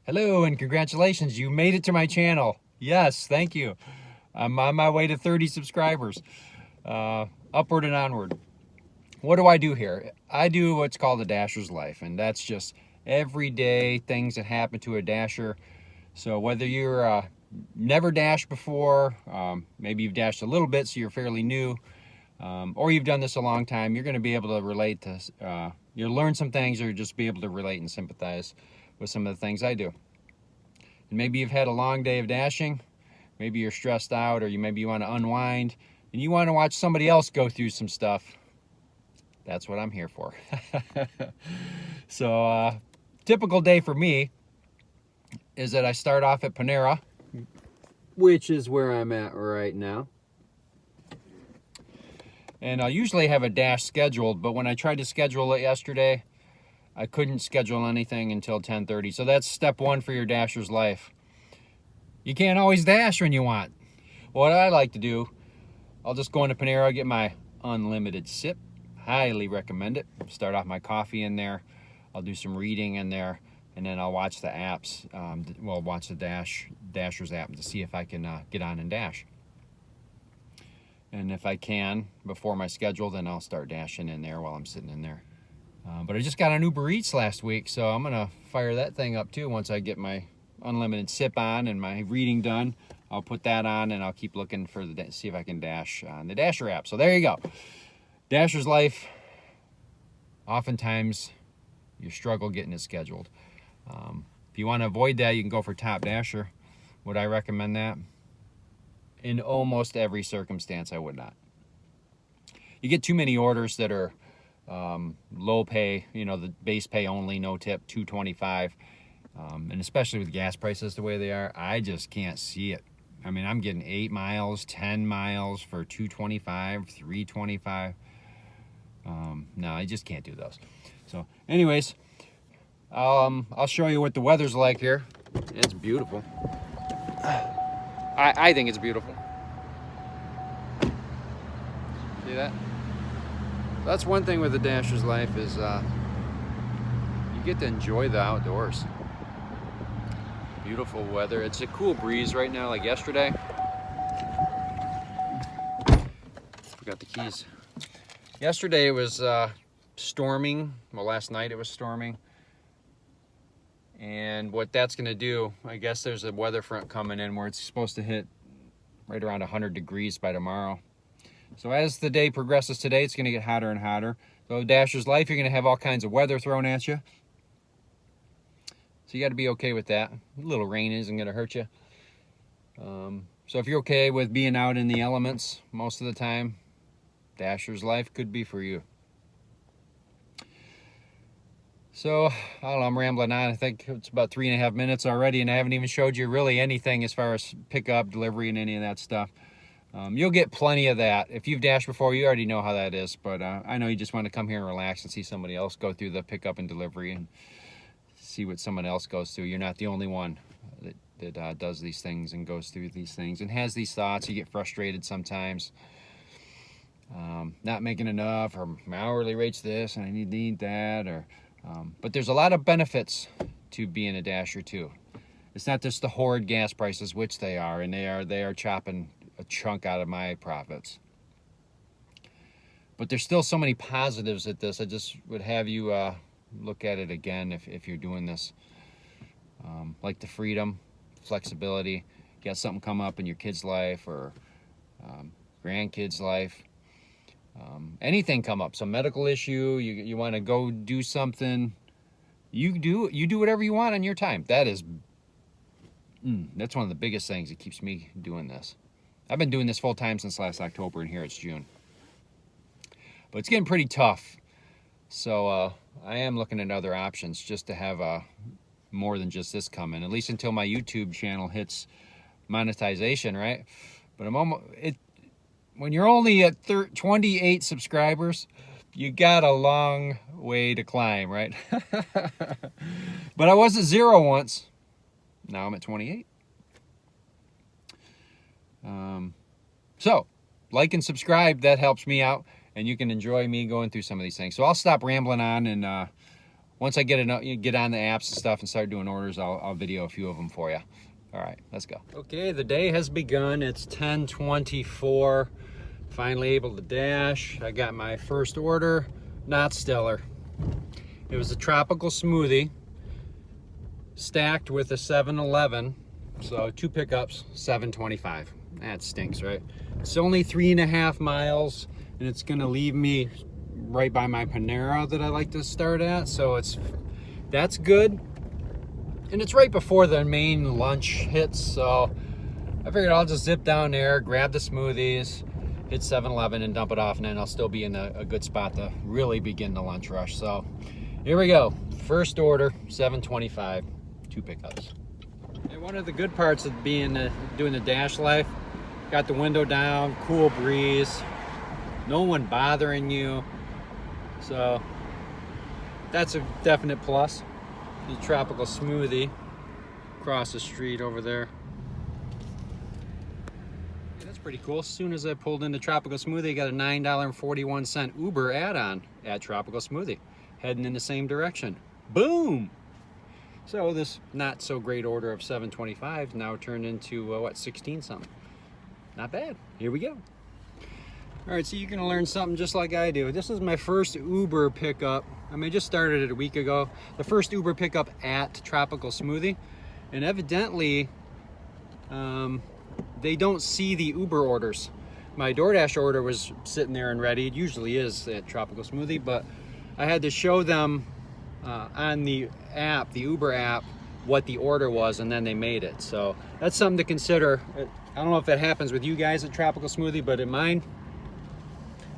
Hello and congratulations, you made it to my channel. Yes, thank you. I'm on my way to 30 subscribers. Upward and onward. What do I do here? I do what's called a dasher's life, and that's just everyday things that happen to a dasher. So whether you're never dashed before, maybe you've dashed a little bit so you're fairly new, or you've done this a long time, you're going to be able to relate to, you'll learn some things or just be able to relate and sympathize with some of the things I do. And maybe you've had a long day of dashing, maybe you're stressed out, or maybe you want to unwind and you want to watch somebody else go through some stuff. That's what I'm here for. So typical day for me is that I start off at Panera, which is where I'm at right now. And I usually have a dash scheduled, but when I tried to schedule it yesterday, I couldn't schedule anything until 10:30. So that's step one for your dasher's life. You can't always dash when you want. What I like to do, I'll just go into Panera, get my unlimited sip. Highly recommend it. Start off my coffee in there. I'll do some reading in there, and then I'll watch the apps. Watch the Dasher's app to see if I can get on and dash. And if I can, before my schedule, then I'll start dashing in there while I'm sitting in there. But I just got an Uber Eats last week, so I'm going to fire that thing up too. Once I get my unlimited sip on and my reading done, I'll put that on and I'll keep looking for see if I can dash on the Dasher app. So there you go. Dasher's life, oftentimes you struggle getting it scheduled. If you want to avoid that, you can go for Top Dasher. Would I recommend that? In almost every circumstance, I would not. You get too many orders that are low pay, the base pay only, no tip, $2.25. And especially with gas prices the way they are, I just can't see it. I mean, I'm getting 8 miles, 10 miles for $2.25, $3.25. No, I just can't do those. So anyways, I'll show you what the weather's like here. It's beautiful. I think it's beautiful. See that? That's one thing with the dasher's life is you get to enjoy the outdoors. Beautiful weather. It's a cool breeze right now, like yesterday. Forgot the keys. Yesterday it was storming. Well, last night it was storming. And what that's going to do, I guess there's a weather front coming in where it's supposed to hit right around 100 degrees by tomorrow. So as the day progresses today, it's going to get hotter and hotter. So dasher's life, you're going to have all kinds of weather thrown at you. So you got to be okay with that. A little rain isn't going to hurt you. So if you're okay with being out in the elements most of the time, dasher's life could be for you. So, I don't know, I'm rambling on. I think it's about 3.5 minutes already, and I haven't even showed you really anything as far as pickup, delivery, and any of that stuff. You'll get plenty of that. If you've dashed before, you already know how that is, but I know you just want to come here and relax and see somebody else go through the pickup and delivery and see what someone else goes through. You're not the only one that does these things and goes through these things and has these thoughts. You get frustrated sometimes. Not making enough, or my hourly rate's this and I need that, or but there's a lot of benefits to being a dasher too. It's not just the horrid gas prices, which they are, and they are chopping a chunk out of my profits. But there's still so many positives at this. I just would have you look at it again if you're doing this. Like the freedom, flexibility. You got something come up in your kid's life or grandkid's life. Anything come up, some medical issue, you want to go do something, you do whatever you want on your time. That's one of the biggest things that keeps me doing this. I've been doing this full time since last October, and here it's June. But it's getting pretty tough. So I am looking at other options just to have more than just this coming, at least until my YouTube channel hits monetization, right? But when you're only at 28 subscribers, you got a long way to climb, right? But I was at 0 once. Now I'm at 28. So, like and subscribe. That helps me out, and you can enjoy me going through some of these things. So I'll stop rambling on, and once I get on the apps and stuff and start doing orders, I'll video a few of them for you. All right, let's go. Okay, the day has begun. It's 10:24. Finally able to dash. I got my first order. Not stellar. It was a tropical smoothie stacked with a 7-Eleven. So 2 pickups, $7.25. That stinks, right? It's only 3.5 miles, and it's gonna leave me right by my Panera that I like to start at. So that's good. And it's right before the main lunch hits, so I figured I'll just zip down there, grab the smoothies, hit 7-Eleven and dump it off, and then I'll still be in a good spot to really begin the lunch rush. So here we go. First order, $7.25, 2 pickups. And one of the good parts of doing the Dash life, got the window down, cool breeze, no one bothering you. So that's a definite plus. The tropical smoothie across the street over there. Yeah, that's pretty cool. As soon as I pulled in the tropical smoothie, I got a $9.41 Uber add-on at Tropical Smoothie, heading in the same direction. Boom! So this not so great order of $7.25 now turned into what, 16 something. Not bad. Here we go. All right, so you're gonna learn something just like I do. This is my first Uber pickup. I mean, I just started it a week ago. The first Uber pickup at Tropical Smoothie. And evidently, they don't see the Uber orders. My Doordash order was sitting there and ready. It usually is at Tropical Smoothie, but I had to show them on the app, the Uber app, what the order was, and then they made it. So that's something to consider. I don't know if that happens with you guys at Tropical Smoothie, but in mine,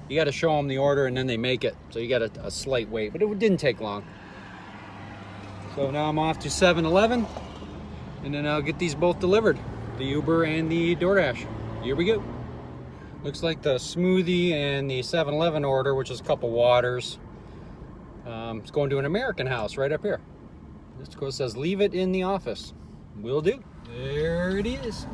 you got to show them the order and then they make it. So you got a slight wait, but it didn't take long. So now I'm off to 7-Eleven, and then I'll get these both delivered, the Uber and the Doordash. Here we go. Looks like the smoothie and the 7-Eleven order, which is a couple waters, it's going to an American House right up here. This says leave it in the office. Will do. There it is.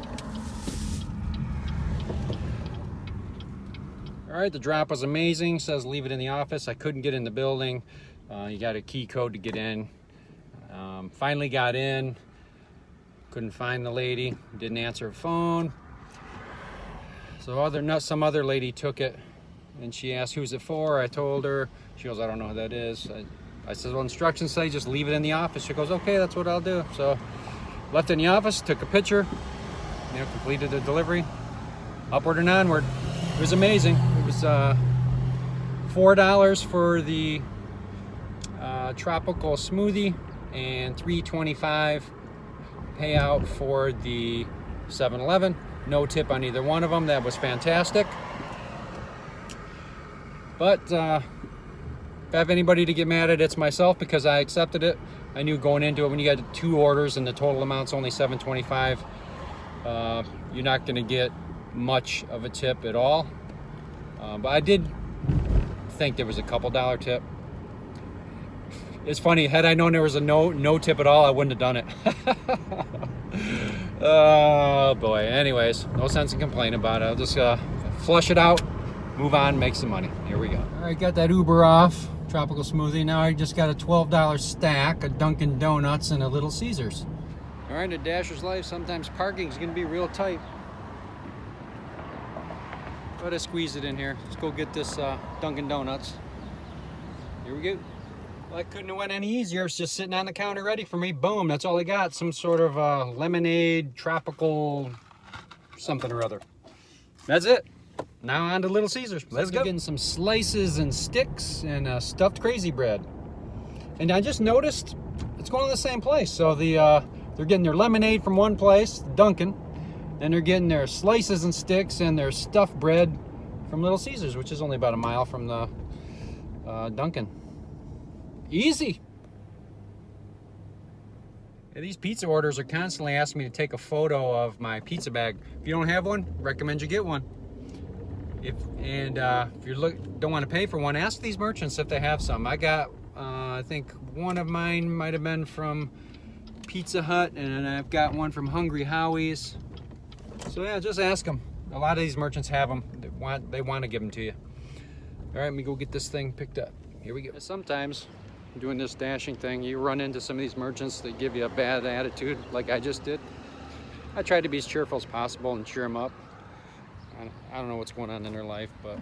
All right, the drop was amazing. Says leave it in the office. I couldn't get in the building. You got a key code to get in. Finally got in. Couldn't find the lady. Didn't answer her phone. So some other lady took it, and she asked who's it for. I told her. She goes, I don't know who that is. I said, well, instructions say just leave it in the office. She goes, okay, that's what I'll do. So left it in the office, took a picture, completed the delivery. Upward and onward. It was amazing. It was $4 for the tropical smoothie and $3.25 payout for the 7-Eleven. No tip on either one of them. That was fantastic. But if I have anybody to get mad at, it's myself, because I accepted it. I knew going into it, when you got 2 orders and the total amount's only $7.25, you're not going to get much of a tip at all. But I did think there was a couple dollar tip. It's funny, had I known there was a no tip at all, I wouldn't have done it. Oh boy. Anyways, no sense in complaining about it. I'll just flush it out, move on, make some money. Here we go. All right, got that Uber off, Tropical Smoothie. Now I just got a $12 stack of Dunkin' Donuts and a Little Caesars. All right, in a Dasher's life, sometimes parking's gonna be real tight. But I squeeze it in here. Let's go get this Dunkin' Donuts. Here we go. Well, that couldn't have went any easier. It's just sitting on the counter ready for me. Boom, that's all I got. Some sort of lemonade, tropical, something or other. That's it. Now on to Little Caesars. Let's go. Getting some slices and sticks and stuffed crazy bread. And I just noticed it's going to the same place. So they're getting their lemonade from one place, Dunkin'. Then they're getting their slices and sticks and their stuffed bread from Little Caesars, which is only about a mile from the Dunkin'. Easy. Yeah, these pizza orders are constantly asking me to take a photo of my pizza bag. If you don't have one, recommend you get one. If you don't want to pay for one, ask these merchants if they have some. I got, I think one of mine might have been from Pizza Hut, and I've got one from Hungry Howie's. So yeah, just ask them. A lot of these merchants have them. They want to give them to you. All right, let me go get this thing picked up. Here we go. Sometimes doing this dashing thing, you run into some of these merchants that give you a bad attitude like I just did. I tried to be as cheerful as possible and cheer them up. I don't know what's going on in their life, but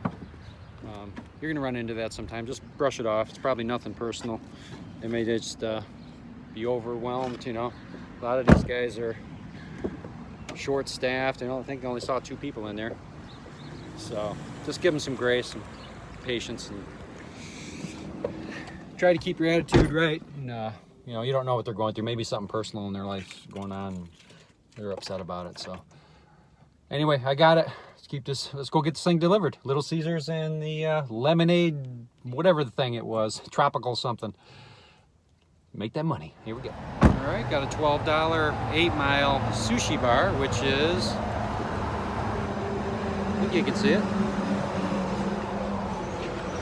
you're gonna run into that sometime. Just brush it off. It's probably nothing personal. They may just be overwhelmed, you know. A lot of these guys are short-staffed. I think they only saw 2 people in there. So just give them some grace and patience, and try to keep your attitude right. And you know, you don't know what they're going through. Maybe something personal in their life going on, and they're upset about it. So anyway, I got it. Let's go get this thing delivered. Little Caesars and the lemonade, whatever the thing it was, tropical something. Make that money. Here we go. All right, got a $12 8-mile sushi bar, which is, I think you can see it.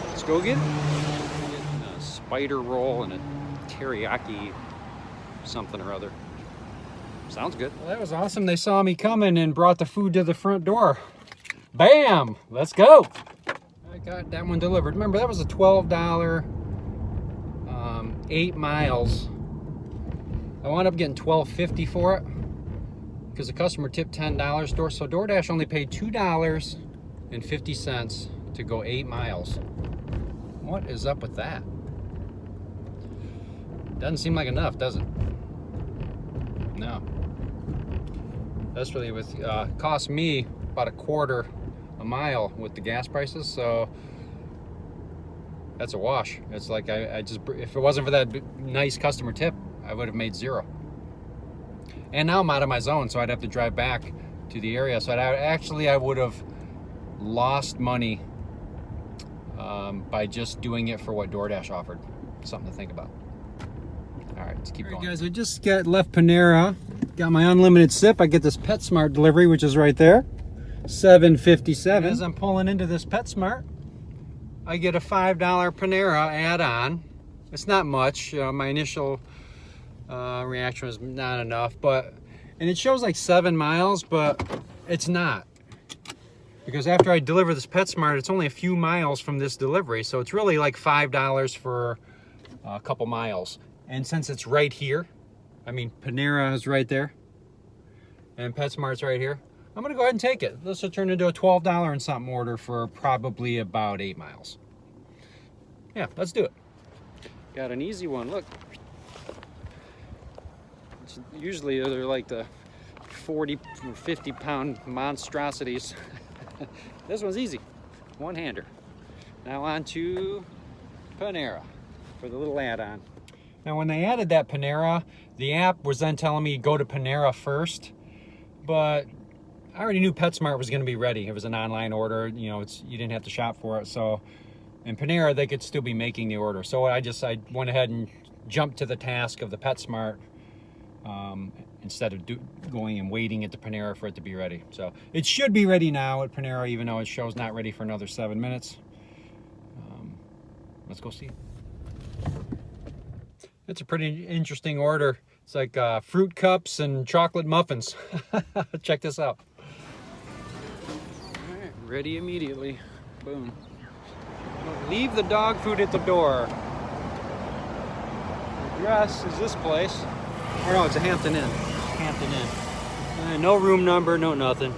Let's go get it. Getting a spider roll and a teriyaki something or other. Sounds good. Well, that was awesome. They saw me coming and brought the food to the front door. Bam! Let's go. I got that one delivered. Remember, that was a $12, 8 miles. I wound up getting $12.50 for it because the customer tipped $10. So Doordash only paid $2.50 to go 8 miles. What is up with that? Doesn't seem like enough, does it? No. That's really cost me about $0.25 a mile with the gas prices, so that's a wash. It's like I just, if it wasn't for that nice customer tip, I would have made $0. And now I'm out of my zone, so I'd have to drive back to the area. So I would have lost money by just doing it for what Doordash offered. Something to think about. All right, let's keep going. Guys, I just left Panera. Got my unlimited sip. I get this PetSmart delivery, which is right there. $7.57. As I'm pulling into this PetSmart, I get a $5 Panera add-on. It's not much. My initial reaction was not enough, and it shows like 7 miles, but it's not. Because after I deliver this PetSmart, it's only a few miles from this delivery, so it's really like $5 for a couple miles. And since it's right here, I mean, Panera is right there, and PetSmart's right here, I'm gonna go ahead and take it. This will turn into a $12 and something order for probably about 8 miles. Yeah, let's do it. Got an easy one, look. Usually they're like the 40 or 50 pound monstrosities. This one's easy, one-hander. Now on to Panera for the little add-on. Now when they added that Panera, the app was then telling me go to Panera first, but I already knew PetSmart was going to be ready. It was an online order, you know, you didn't have to shop for it. So in Panera, they could still be making the order. So I went ahead and jumped to the task of the PetSmart instead of going and waiting at the Panera for it to be ready. So it should be ready now at Panera, even though it shows not ready for another 7 minutes. Let's go see. It's a pretty interesting order. It's like fruit cups and chocolate muffins. Check this out. All right, ready immediately. Boom. Leave the dog food at the door. The address is this place. Or no, it's a Hampton Inn. Hampton Inn. No room number, no nothing.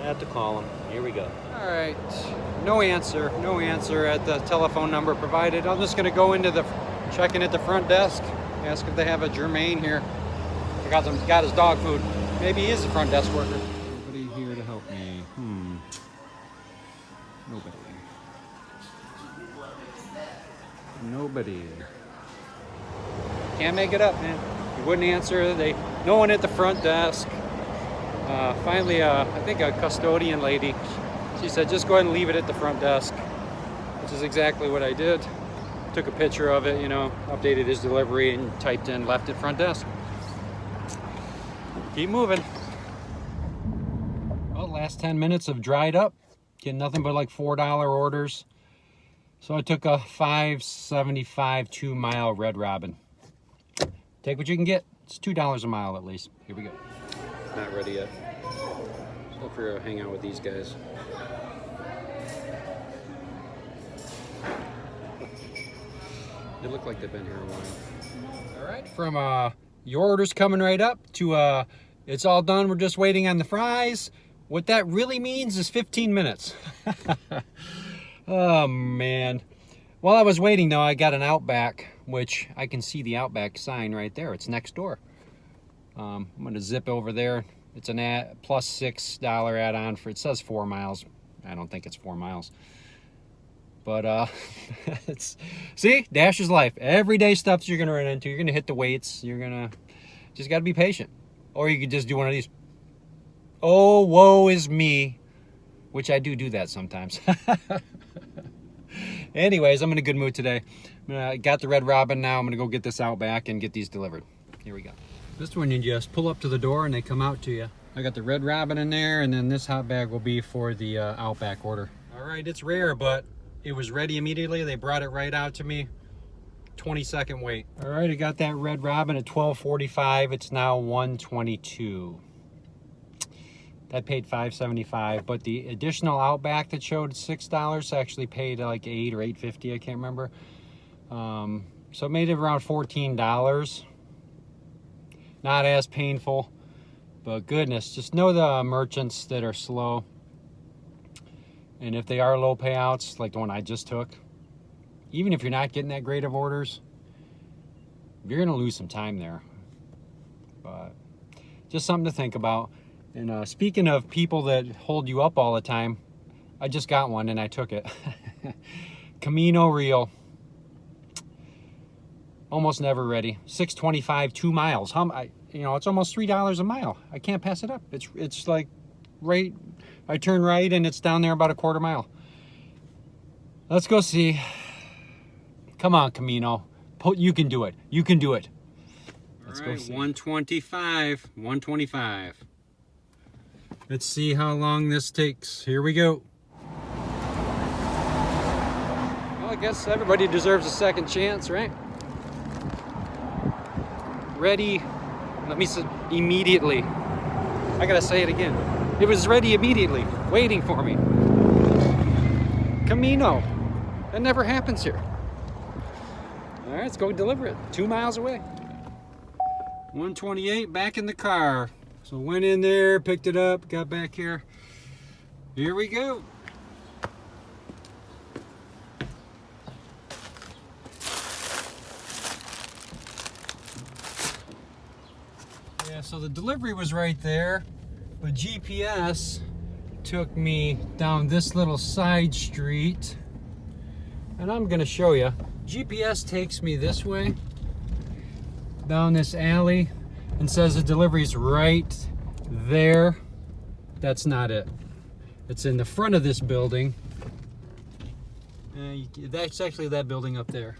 I have to call them. Here we go. All right. No answer at the telephone number provided. I'm just gonna go into check in at the front desk, ask if they have a Germain here. I got his dog food. Maybe he is a front desk worker. Nobody here to help me. Nobody. Can't make it up, man. He wouldn't answer. No one at the front desk. Finally, I think a custodian lady, she said, just go ahead and leave it at the front desk, which is exactly what I did. Took a picture of it, you know, updated his delivery and typed in left at front desk. Keep moving. Well, last 10 minutes have dried up. Getting nothing but like $4 orders. So I took a $5.75 2-mile Red Robin. Take what you can get. It's $2 a mile at least. Here we go. Not ready yet. So if you're hang out with these guys. They look like they've been here a while. All right, from your order's coming right up to it's all done, we're just waiting on the fries. What that really means is 15 minutes. Oh man. While I was waiting though, I got an Outback, which I can see the Outback sign right there. It's next door. I'm gonna zip over there. It's an plus $6 add-on for, it says 4 miles. I don't think it's 4 miles. But it's, see, Dash is life. Everyday stuff that you're gonna run into. You're gonna hit the weights. You're gonna just gotta be patient. Or you could just do one of these. Oh, woe is me, which I do that sometimes. Anyways, I'm in a good mood today. I got the Red Robin now. I'm gonna go get this Outback and get these delivered. Here we go. This one you just pull up to the door and they come out to you. I got the Red Robin in there, and then this hot bag will be for the Outback order. All right, it's rare, but it was ready immediately. They brought it right out to me. 20-second wait. All right, I got that Red Robin at $12.45. It's now $1.22. That paid $5.75, but the additional Outback that showed $6 actually paid like $8 or $8.50. I can't remember. So it made it around $14. Not as painful, but goodness, just know the merchants that are slow. And if they are low payouts, like the one I just took, even if you're not getting that great of orders, you're gonna lose some time there. But just something to think about. And speaking of people that hold you up all the time, I just got one and I took it. Camino Real. Almost never ready. $6.25, 2 miles. It's almost $3 a mile. I can't pass it up. It's like right. I turn right and it's down there about a quarter mile. Let's go see. Come on, Camino. You can do it. You can do it. Let's go see. 125. 125. Let's see how long this takes. Here we go. Well, I guess everybody deserves a second chance, right? Ready. Let me say immediately. I gotta say it again. It was ready immediately, waiting for me. Camino. That never happens here. All right, let's go deliver it. 2 miles away. 128, back in the car. So went in there, picked it up, got back here. Here we go. Yeah, so the delivery was right there, but GPS took me down this little side street. And I'm gonna show you. GPS takes me this way, down this alley, and says the delivery's right there. That's not it. It's in the front of this building. That's actually that building up there.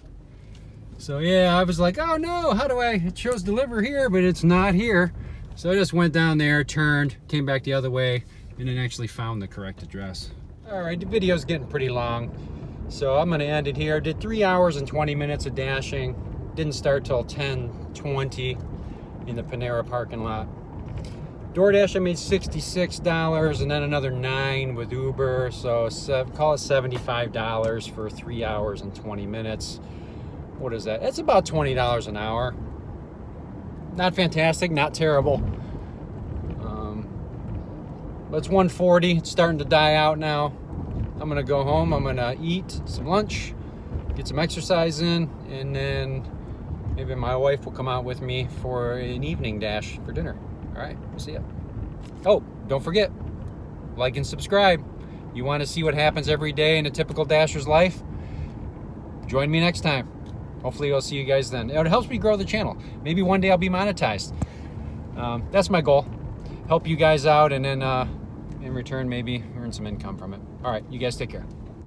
So yeah, I was like, oh no, how do it shows deliver here, but it's not here. So I just went down there, turned, came back the other way, and then actually found the correct address. All right, the video's getting pretty long, so I'm gonna end it here. Did 3 hours and 20 minutes of dashing. Didn't start till 10:20 in the Panera parking lot. Doordash, I made $66 and then another $9 with Uber, so call it $75 for 3 hours and 20 minutes. What is that? It's about $20 an hour. Not fantastic, not terrible. But it's 1:40. It's starting to die out now. I'm gonna go home. I'm gonna eat some lunch, get some exercise in, and then maybe my wife will come out with me for an evening dash for dinner. All right, see ya. Oh, don't forget, like and subscribe. You want to see what happens every day in a typical dasher's life? Join me next time. Hopefully I'll see you guys then. It helps me grow the channel. Maybe one day I'll be monetized. That's my goal. Help you guys out, and then in return maybe earn some income from it. All right, you guys take care.